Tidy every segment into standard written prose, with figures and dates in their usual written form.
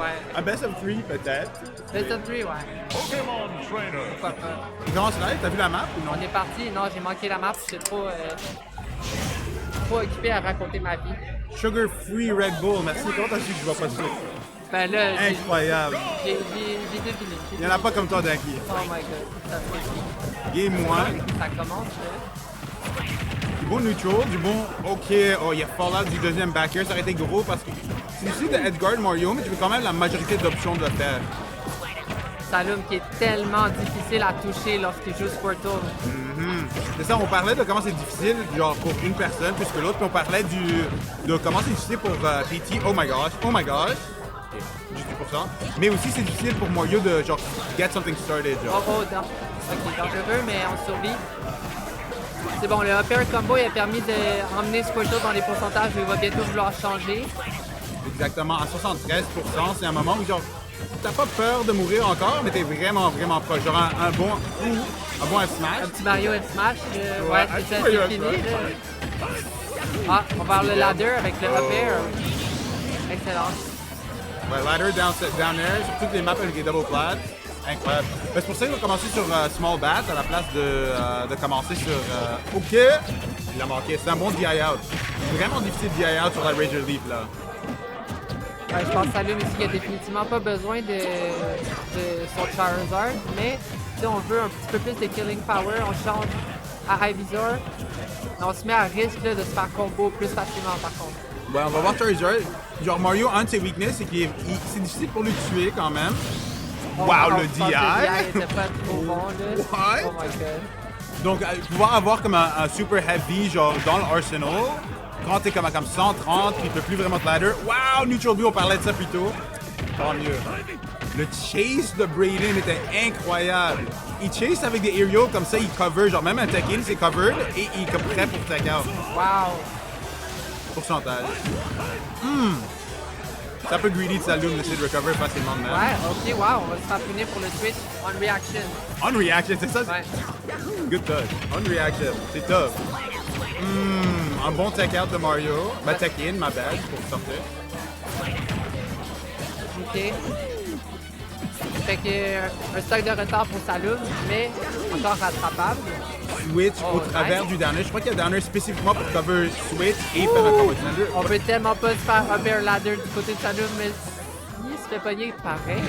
Ouais. Un best of 3 peut-être. Best of 3, ouais. Pourquoi pas. Il commence live, t'as vu la map ou non? On est parti. Non, j'ai manqué la map. J'étais trop occupé à raconter ma vie. Sugar Free Red Bull, merci. Comment t'as su que je vois pas de sucre? Ben là, Incroyable. j'ai deviné. Il y en a pas comme toi, Daki. Oh my god, ça fait Game 1. ça commence là. Du bon neutral, du bon OK. Oh, il y a Fallout du deuxième backer. Ça aurait été gros parce que c'est difficile de Edguard Mario, mais tu veux quand même la majorité d'options de le faire. Salum qui est tellement difficile à toucher lorsqu'il joue Squirtle. C'est ça, on parlait de comment c'est difficile, genre pour une personne plus que l'autre, puis on parlait de comment c'est difficile pour PT. Oh my gosh. Ok, juste 10%. Mais aussi, c'est difficile pour Mario de genre get something started. Genre. Oh, ok, dangereux, mais on survit. C'est bon, le upper combo il a permis d'emmener Squirtle dans les pourcentages où il va bientôt vouloir changer. Exactement, à 73%, c'est un moment où genre t'as pas peur de mourir encore, mais t'es vraiment proche. Genre un bon F smash. Un petit Mario F Smash, ouais, c'est ça, Mario c'est F fini. Smash. Là. Ah, on va vers le ladder avec le up air. Excellent. Ouais, ladder down air, sur toutes les maps avec les double flats. Incroyable. Ben, c'est pour ça qu'il va commencer sur Small Bat à la place de commencer sur... OK! Il a manqué. C'est un bon DI out. Vraiment difficile DI out sur la Razor Leaf, là. Ouais, je pense que Salum ici qui a définitivement pas besoin de son Charizard, mais si on veut un petit peu plus de killing power, on change à Ivysaur. On se met à risque là, de se faire combo plus facilement par contre. Ouais, on va voir Charizard. Genre Mario, un de ses weaknesses, c'est qu'il c'est difficile pour lui de tuer quand même. Wow, le DI! Le DI était pas trop bon là. What? Oh my god. Donc, pouvoir avoir comme un super heavy, genre dans l'arsenal, quand t'es comme à 130, puis il peut plus vraiment te ladder. Wow, Neutral B, on parlait de ça plus tôt. Tant mieux. Le chase de Brayden était incroyable. Il chase avec des aerials comme ça, il cover, genre même un tech-in, c'est covered, et il est comme prêt pour tech-out. Wow. Pourcentage. C'est un peu greedy de Salum d'essayer de recover facilement de même. Ouais, ok, wow, on va se faire punir pour le switch on reaction. On reaction, c'est ça? Ouais. Good touch. On reaction, c'est top. Un bon tech-out de Mario. Ben, tech-in, ma bad, pour sortir. Ok. Fait que un stock de retard pour Salum, mais encore rattrapable. Switch au Oh, travers nice. du downer. Je crois qu'il y a downer spécifiquement pour cover switch et faire un combo extender. On peut tellement pas se faire un bear ladder du côté de Salum, mais il se fait pogner pareil.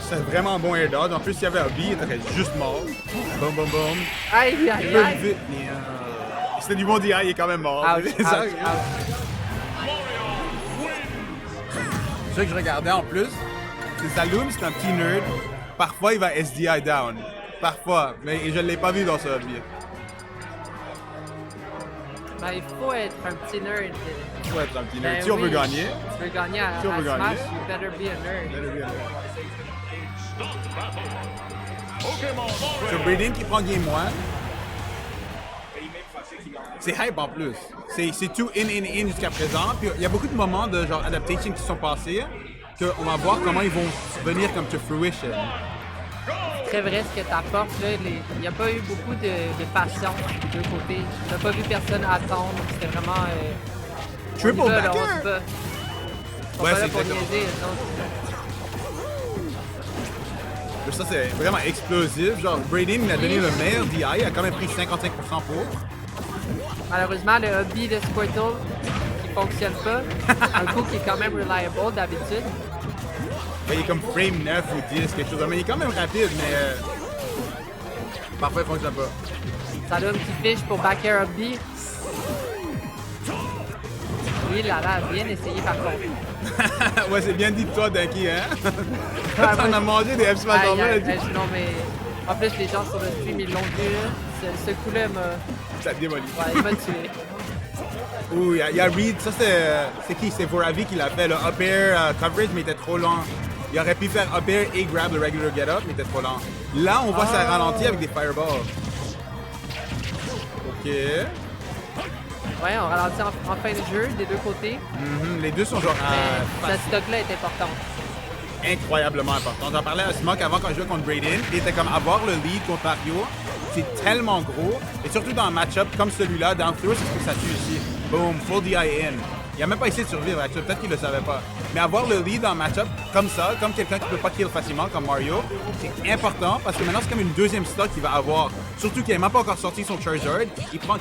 C'est vraiment un bon air dodge. En plus, s'il y avait un B, il était juste mort. Boum, boum, boum. Aïe, Il aïe, peut aïe. vite. C'était du bon DI, il est quand même mort. Ouch, C'est ça, ouch, ouch. C'est ça que je regardais en plus. C'est Salum, c'est un petit nerd. Parfois, il va SDI down. Parfois. Mais je ne l'ai pas vu dans ce hobby. Ben, il faut être un petit nerd. Il faut être un petit nerd. Ben Si on veut oui. gagner, Tu veux gagner à, Si on veut à Smash, gagner. you better be a nerd. c'est Brayden qui prend Game 1. C'est hype en plus. C'est tout in jusqu'à présent. Puis il y a beaucoup de moments de genre adaptation qui sont passés qu'on va voir comment ils vont venir comme to fruition. Très vrai ce que t'apportes là. Il n'y a pas eu beaucoup de patience des deux côtés. On n'a pas vu personne attendre. C'était vraiment. Triple on y va, là, backer? on se bat. Ils sont Ouais, pas c'est là pour exactement niaiser, eux autres. Ça, c'est vraiment explosif. Genre, Brayden, il a donné le meilleur DI. Il a quand même pris 55% pour. Malheureusement, le hobby de Squirtle qui fonctionne pas. Un coup qui est quand même reliable d'habitude. Il est comme frame 9 ou 10, quelque chose. Mais il est quand même rapide, mais parfois il fonctionne pas. Salum qui fiche pour back air up B. Oui, là, bien essayé par contre. Ouais, c'est bien dit de toi, Dunky, hein? Ouais, T'en moi, as mangé des F-Smash Aïe, normaux. aïe, aïe, non, mais en plus, les gens sur le stream, ils l'ont vu. Là. Ce coup-là m'a Ça te démolit. ouais, il m'a tué. Ouh, il y a Reed. Ça, c'est qui? C'est Voravi qui l'a fait. Le up air coverage, mais il était trop lent. Il aurait pu faire up air et grab le regular get up, mais il était trop lent. Là, on voit ça ralentir avec des fireballs. OK. Ouais, on ralentit en fin de jeu des deux côtés. Les deux sont genre Mais ce stock-là est important. incroyablement important. J'en parlais à Smoke avant quand je jouais contre Brayden. Il était comme avoir le lead contre Mario, c'est tellement gros. Et surtout dans un match-up comme celui-là, down throw, c'est ce que ça tue ici. Boom, full DI in. Il a même pas essayé de survivre avec ça. Peut-être qu'il le savait pas. Mais avoir le lead en match-up comme ça, comme quelqu'un qui peut pas kill facilement, comme Mario, c'est important parce que maintenant c'est comme une deuxième stock qu'il va avoir. Surtout qu'il n'a même pas encore sorti son Charizard. Il prend 15%,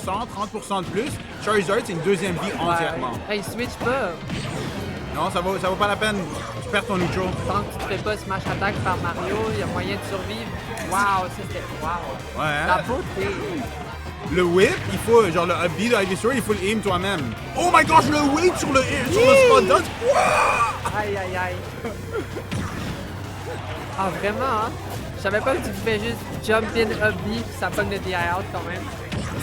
30% de plus. Charizard, c'est une deuxième vie entièrement. Hey, switch pas. Non, ça vaut pas la peine. Tu perds ton neutral. Tant que tu te fais pas smash attack par Mario, il y a moyen de survivre. Wow, ça c'était wow. Ouais, hein? La beauté. Le whip, il faut, genre le up B de Ivysaur, il faut le aim toi-même. Oh my gosh, le whip sur le spot dodge. Wow! Aïe aïe aïe. Ah vraiment, hein? Je savais pas que tu pouvais juste jump in up B puis ça pogne le DI out quand même.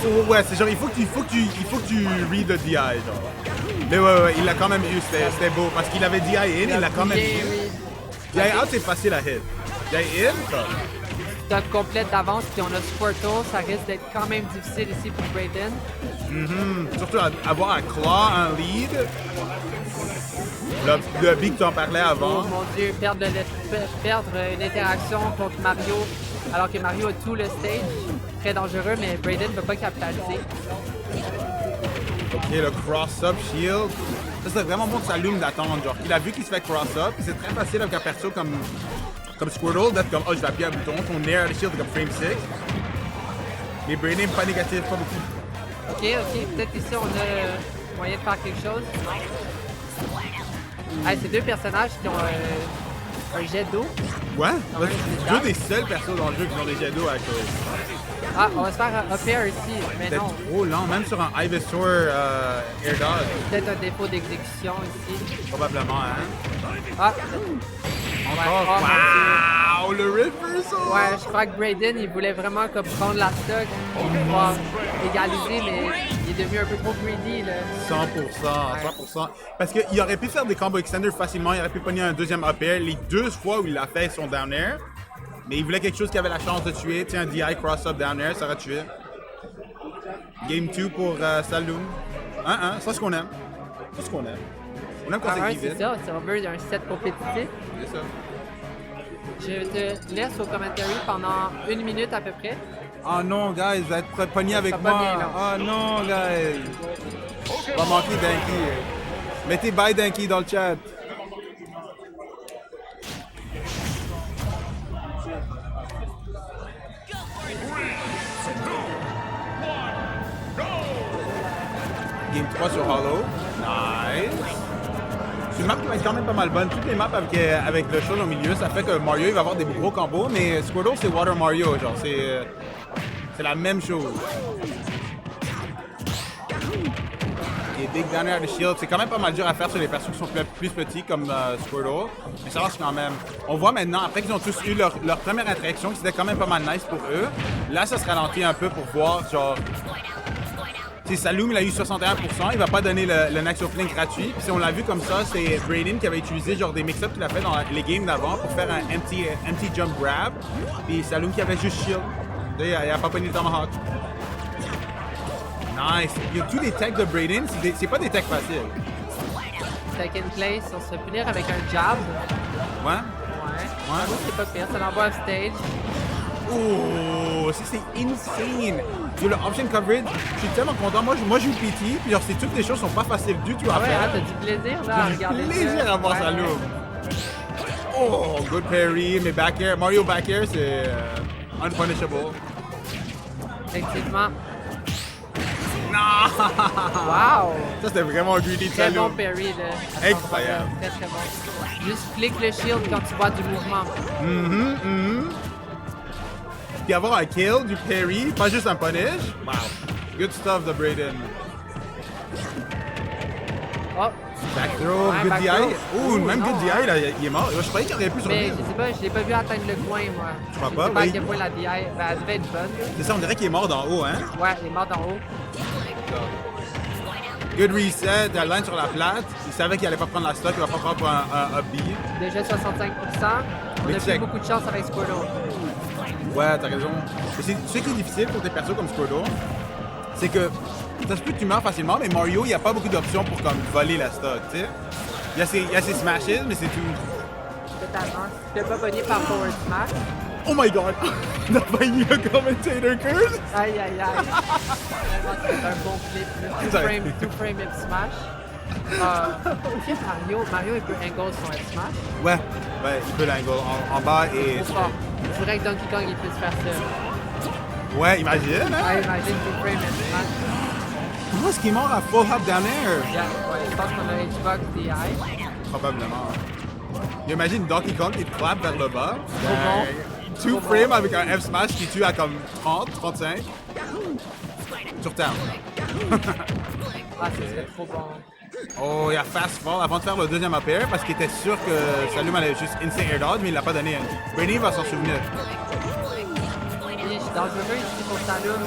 Oh, ouais, c'est genre, il faut que tu read le DI, genre. Mais ouais, il l'a quand même eu, c'était beau, parce qu'il avait DI in, il l'a quand même eu. DI out, c'est facile à hit. DI in, ça. Stock complète d'avance puis on a Squirtle, ça risque d'être quand même difficile ici pour Brayden. Surtout avoir un claw, un lead. Le B que tu en parlais Oh avant. mon dieu, perdre une interaction contre Mario alors que Mario a tout le stage. Très dangereux, mais Brayden ne peut pas capitaliser. Ok, le cross-up shield. Ça, c'est vraiment bon de s'allume d'attendre. Genre, il a vu qu'il se fait cross-up. C'est très facile avec un perso comme Squirtle d'être comme, oh, je vais appuyer un bouton. Ton air de shield est comme frame 6. Mais Brayden, pas négatif, pas beaucoup. Ok, peut-être ici on a moyen de faire quelque chose. Hey, c'est deux personnages qui ont un jet d'eau. Ouais? ouais, C'est deux des seuls persos dans le jeu qui ont des jets d'eau à cause. Ah, on va se faire un up air ici, mais C'était non. trop lent, même sur un Ivysaur air dodge. Peut-être un défaut d'exécution ici. Probablement, hein? Ah! Encore. Ouais, Wow! Le reversal! ouais, je crois que Brayden, il voulait vraiment comme prendre la stock et pouvoir égaliser, mais il est devenu un peu trop greedy, là. 100%. Parce qu'il aurait pu faire des combos extenders facilement, il aurait pu pogner un deuxième up air. Les deux fois où il l'a fait son down air. Mais il voulait quelque chose qui avait la chance de tuer. Tiens, un DI cross-up down air, ça aurait tué. Game 2 pour Saloon. 1-1, c'est ce qu'on aime. C'est ce qu'on aime. On aime quand Ah, c'est c'est give ça, si on veut un set compétitif. C'est ça. Je te laisse au commentary pendant 1 minute à peu près. Oh non, guys, vous êtes pognés avec Ça va moi. bien, là. Oh non, guys. Va manquer Danky. Mettez bye Danky dans le chat. Game 3 sur Hollow. Nice. C'est une map qui va être quand même pas mal bonne. Toutes les maps avec le show au milieu, ça fait que Mario il va avoir des gros combos, mais Squirtle c'est Water Mario, genre c'est la même chose. Et Big Down Air de Shield, c'est quand même pas mal dur à faire sur les persos qui sont plus petits comme Squirtle, mais ça marche quand même. On voit maintenant, après qu'ils ont tous eu leur première interaction, que c'était quand même pas mal nice pour eux, là ça se ralentit un peu pour voir, genre... Si Saloom, il a eu 61%, il va pas donner le Next Opening gratuit. Puis si on l'a vu comme ça, c'est Brayden qui avait utilisé genre des mix-ups qu'il a fait dans les games d'avant pour faire un empty jump grab. Puis Saloom qui avait juste shield. Il a pas pogné le Tomahawk. Nice. Il y a tous les techs de Brayden, c'est pas des techs faciles. Tech in place, on se fait punir avec un jab. Ouais? Ouais. C'est pas pire, ça l'envoie off stage. Oh, ça c'est insane! Yo, le option coverage, je suis tellement content. Moi je joue PT, puis genre, toutes les choses sont pas faciles du tout à Ah ouais, faire. hein, t'as du plaisir là à regarder Plaisir ça. à voir Saloom. Oh, good parry, mais back air, Mario back air, c'est unpunishable. Effectivement. Non! Wow! Ça c'était vraiment greedy de Très bon Saloom. parry là. Incroyable. Très très bon. Juste flick le shield quand tu vois du mouvement. Puis avoir un kill, du parry, pas juste un punish. Wow. Good stuff de Brayden. Oh! Back throw, Ouais, good back DI. throw. Oh, même non, good DI, là, il est mort. Je croyais qu'il aurait pu Mais survivre. je sais pas, je l'ai pas vu atteindre le coin moi. Tu crois Je pas? sais pas à Oui. quel point la DI, ben, elle devait être bonne. C'est ça, on dirait qu'il est mort d'en haut, hein? Ouais, il est mort d'en haut. Good reset, la line sur la plate. Il savait qu'il allait pas prendre la stock, il va pas prendre pour un up B. Déjà 65%. On Mais a check. plus beaucoup de chance avec Squirtle. Ouais, t'as raison. Mais ce qui est difficile pour des persos comme Squirtle, c'est que ça se peut que tu meurs facilement, mais Mario, il n'y a pas beaucoup d'options pour comme voler la stock, tu sais. Il y a ses smashes, mais c'est tout. Totalement. Tu t'es pas pogné par Forward Smash. Oh my god! On a failli un commentator curse! Aïe aïe aïe. Vraiment, c'est un bon clip. Là. Ça- Two frame hip smash. Tu sais, Mario, il peut angle son F smash. Ouais, ouais, il peut l'angle en bas et... Trop fort. Je dirais que Donkey Kong, il peut se faire ça. Ouais, imagine, hein? Ouais, imagine two frame F smash. Comment est-ce qu'il est mort à full hop down air? Yeah, ouais, je pense qu'on a Xbox DI. Probablement. Imagine Donkey Kong qui te clap vers le bas. bon. Two frame avec un F smash qui tue à comme 30, 35. Sur terre. Ah, ce serait trop bon. Oh, il a fast fall avant de faire le deuxième up air parce qu'il était sûr que Salum allait juste instant air dodge, mais il l'a pas donné. Brady va s'en souvenir. Oui, je suis dangereux ici pour Salum.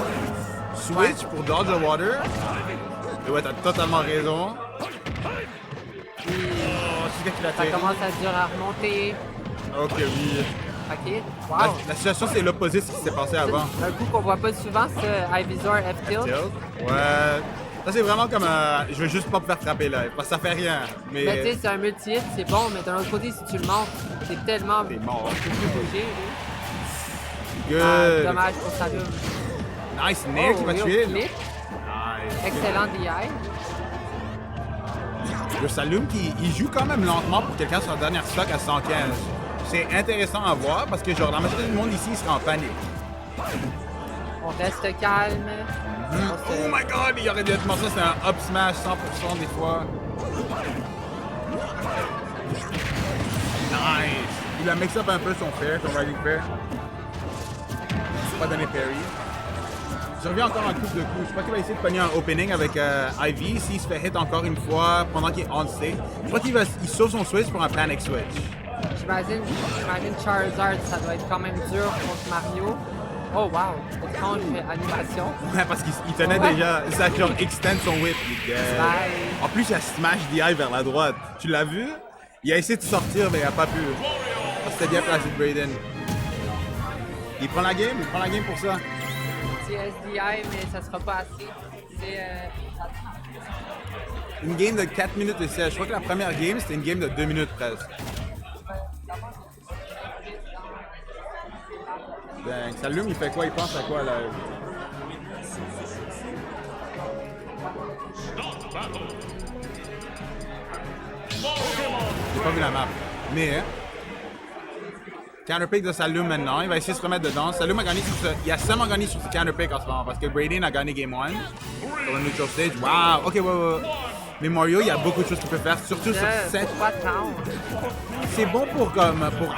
Switch pour dodge the water. Et ouais, t'as totalement raison. Puis, C'est ce qu'il a ça fait. commence à dur à remonter. Ok, oui. Ok, wow. La situation, c'est l'opposé de ce qui s'est passé avant. Un coup qu'on voit pas souvent, c'est Ivysaur F-Tilt. Ouais. Ça, c'est vraiment comme je veux juste pas me faire frapper là. Parce que ça fait rien. Mais tu sais, c'est un multi-hit, c'est bon, mais d'un autre côté, si tu le montes, c'est tellement. T'es mort. Tu peux plus bouger. Good. Ah, dommage pour Salum. Nice nair qui m'a tué. Flip. Nice. Excellent DI. Le Salum qui il joue quand même lentement pour quelqu'un sur la dernière stock à 115. C'est intéressant à voir parce que genre la majorité du monde ici il sera en panique. On reste calme. Oh my god, il aurait dû être mort ça, c'est un up smash 100% des fois. Nice. Il a mix up un peu son fair, son riding fair. Pas donné parry. Je reviens encore en couple de coups. Je crois qu'il va essayer de pogner un opening avec Ivy. S'il se fait hit encore une fois pendant qu'il est on stage, je crois qu'il sauve son switch pour un panic switch. J'imagine Charizard, ça doit être quand même dur contre Mario. Oh wow, étrange animation. Ouais, parce qu'il tenait Ouais. déjà, ça genre extend son whip. Il est dead. Nice. En plus, il a smash DI vers la droite. Tu l'as vu? Il a essayé de sortir, mais il a pas pu. C'était bien placé de Brayden. Il prend la game pour ça. C'est SDI, mais ça sera pas assez. C'est. Une game de 4 minutes et 16. Je crois que la première game, c'était une game de 2 minutes presque. Ben, Salum, il fait quoi? Il pense à quoi là? J'ai pas vu la map. Mais counterpick de Salum maintenant, il va essayer de se remettre dedans. Salum a gagné sur ce... Il a seulement gagné sur ce counterpick en ce moment parce que Brayden a gagné game 1 sur le neutral stage. Wow! Ok, ouais. Mais Mario, il y a beaucoup de choses qu'il peut faire, surtout sur cette... Pas tant. C'est bon pour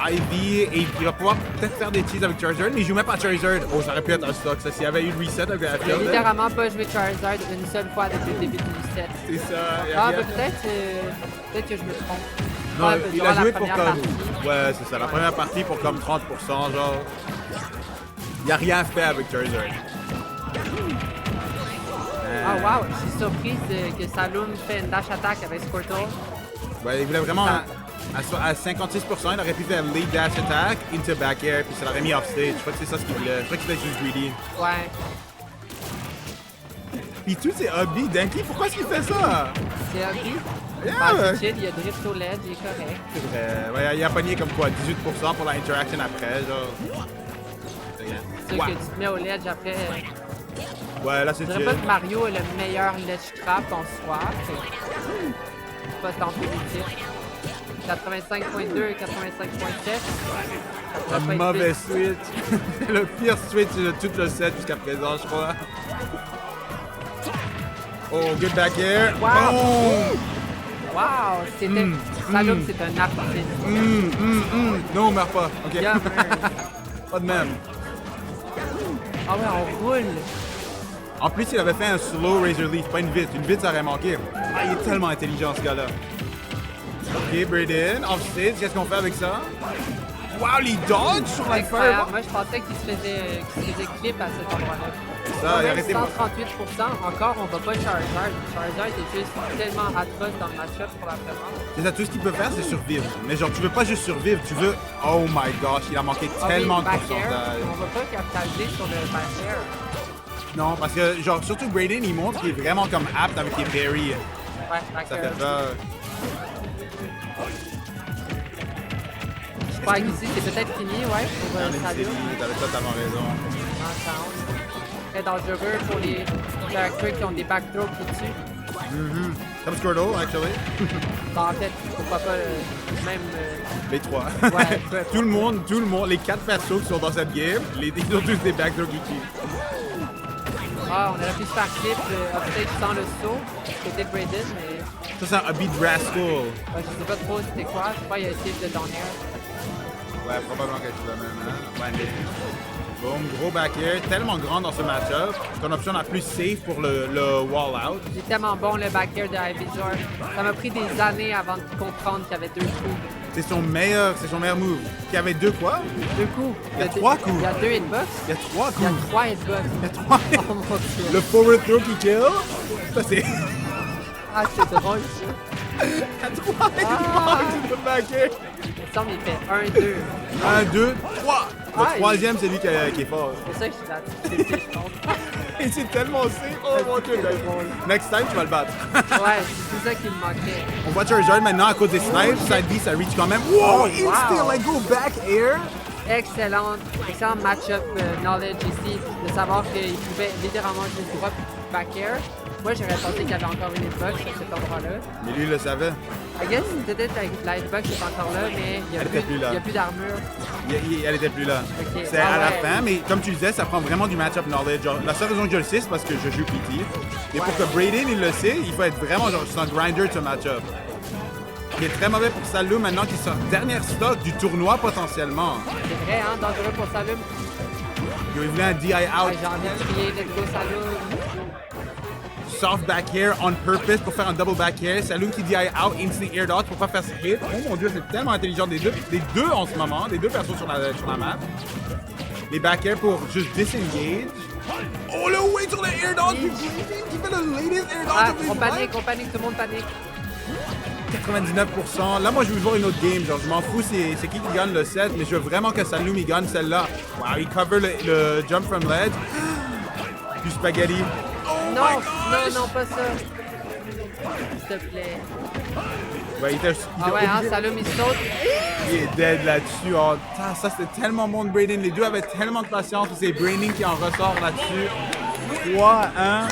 Ivy et il va pouvoir peut-être faire des cheats avec Charizard, mais il joue même pas Charizard. Oh, ça aurait pu être un stock ça. S'il y avait eu le reset avec la Il a field. littéralement pas joué Charizard une seule fois depuis le début du set. C'est ça. il y a Ah, rien. ben peut-être que je me trompe. Non, Ah, il durant a la joué pour première comme... partie. Ouais, c'est ça. La première partie pour comme 30%, genre... Il a rien fait avec Charizard. Ah, wow, je suis surprise que Salum fait une dash attack avec Squirtle. Ouais, il voulait vraiment... À 56%, il aurait pu faire lead dash attack into back air, puis ça l'aurait mis off stage. Je crois que c'est ça ce qu'il voulait. Je crois qu'il était juste greedy. Ouais. Puis tous ces hobbies, Danky, pourquoi est-ce qu'il fait ça? C'est hobby. Yeah, Ah, ouais. c'est chill, il a drift au LED, il est correct. C'est vrai. Ouais, il a pogné comme quoi, 18% pour la interaction après, genre. C'est rien. C'est sûr Ouais. que tu te mets au ledge après. Ouais, là c'est Je chill. dirais pas que Mario est le meilleur ledge trap en soi. C'est pas tant positif. 85.2 et 85.7. Un mauvais switch. Le pire switch de tout le set jusqu'à présent, je crois. Oh, good back air. Wow. Boom! Wow! C'était. Salum, c'est un artiste. Non, on meurt pas. Ok. Yummer. Pas de même. Ah ouais, on roule. En plus, il avait fait un slow Razor Leaf, pas une vite. Une vite, ça aurait manqué. Ah, il est tellement intelligent, ce gars-là. Ok, Brayden, off stage, qu'est-ce qu'on fait avec ça? Wow, les dodge sur la Incroyable. fireball! Moi, je pensais qu'il se faisait clip à cet endroit-là. Ça, Quand même arrêtez pas. 138%, encore, on va pas Charizard. Charizard est juste tellement atroce dans le match-up probablement. C'est ça, tout ce qu'il peut faire, c'est survivre. Mais genre, tu veux pas juste survivre, tu veux... Oh my gosh, il a manqué Ah oui, tellement de back air. pourcentage. On va pas capitaliser sur le back air. Non, parce que, genre, surtout Brayden, il montre qu'il est vraiment comme apte avec les parries. Ouais, back Ça air. fait peur. Je crois qu'ici, c'est peut-être fini, ouais, pour Non, mais c'est Salum. fini, t'avais totalement raison. Très dangereux pour les characters qui ont des backdrops au-dessus. Comme Squirtle, actually. Bah, en fait, pourquoi pas même. Les trois. Ouais, peu- tout le monde, les 4 persos qui sont dans cette game, ils ont tous des backdoor Geeky. Ah, on aurait pu se faire clip upstage sans le saut, c'était Braden, mais Ça, c'est un Beat Rascal. je sais pas trop c'était quoi. Je crois qu'il y a essayé de down air. Ouais, probablement quelque chose de même, hein. Ouais, mais... Boom, gros back air, tellement grand dans ce match-up. Ton option la plus safe pour le wall out. C'est tellement bon le back air de Ivysaur. Ça m'a pris des années avant de comprendre qu'il y avait 2 coups. C'est son meilleur move. Il y avait 2 quoi? 2 coups. Il y a deux- 3 coups. Il y a 2 hitbox. Il y a 3 Il y a coups. 3 hitbox. Il y a 3. Oh mon dieu. Le forward throw qui kill. Ça, c'est... Ah, c'est drôle ça. Il y a 3 hitbox de back air. Il me semble qu'il fait 1, 2. 1, 2, 3. Le Ah, troisième, c'est lui qui est fort. C'est pour ça que je suis là. Je pense. Et c'est tellement safe. Oh mon dieu. Next time, tu vas le battre. Ouais, c'est ça qui me manquait. On voit Charizard maintenant à cause des snipes. Side B, ça reach quand même. Wow, Oh, instant, wow. like go back air. Excellent match-up knowledge ici, de savoir qu'il pouvait littéralement juste drop back air. Moi, j'aurais pensé qu'il y avait encore une hitbox à cet endroit-là. Mais lui, il le savait. I guess peut-être avec la hitbox est encore là, mais il Elle était plus là. n'y a plus d'armure. Elle était plus là. Ok. C'est Ah à la ouais. fin, mais comme tu disais, ça prend vraiment du match-up knowledge. Genre, la seule raison que je le sais, c'est parce que je joue PT. Et pour que Braden, il le sait, il faut être vraiment genre un grinder de ce match-up. Il est très mauvais pour Salou maintenant qui sort dernière stock du tournoi potentiellement. C'est vrai, hein, dangereux pour Salum. Il voulait un DI Ouais, out, j'ai envie de crier Let's go Salum. soft back air on purpose pour faire un double back air. Salou qui DI out, instant air dodge pour pas faire ce hit. Oh mon dieu, c'est tellement intelligent des deux en ce moment, des deux persos sur la map. Les back air pour juste disengage. Oh le wait sur le air dodge! Il fait le latest air dodge Ah, of his on life. panique, tout le monde panique. 99%. Là, moi, je veux voir une autre game. Genre, je m'en fous c'est qui gagne le set, mais je veux vraiment que Salum il gagne celle-là. Wow, il cover le jump from ledge. Du spaghetti. Oh Non, my gosh! non, pas ça. S'il te plaît. Ouais, il était Ah ouais, hein, Salum il saute. il est dead là-dessus. Oh, ça, c'était tellement bon de Braden. Les deux avaient tellement de patience. C'est Braining qui en ressort là-dessus. 3-1.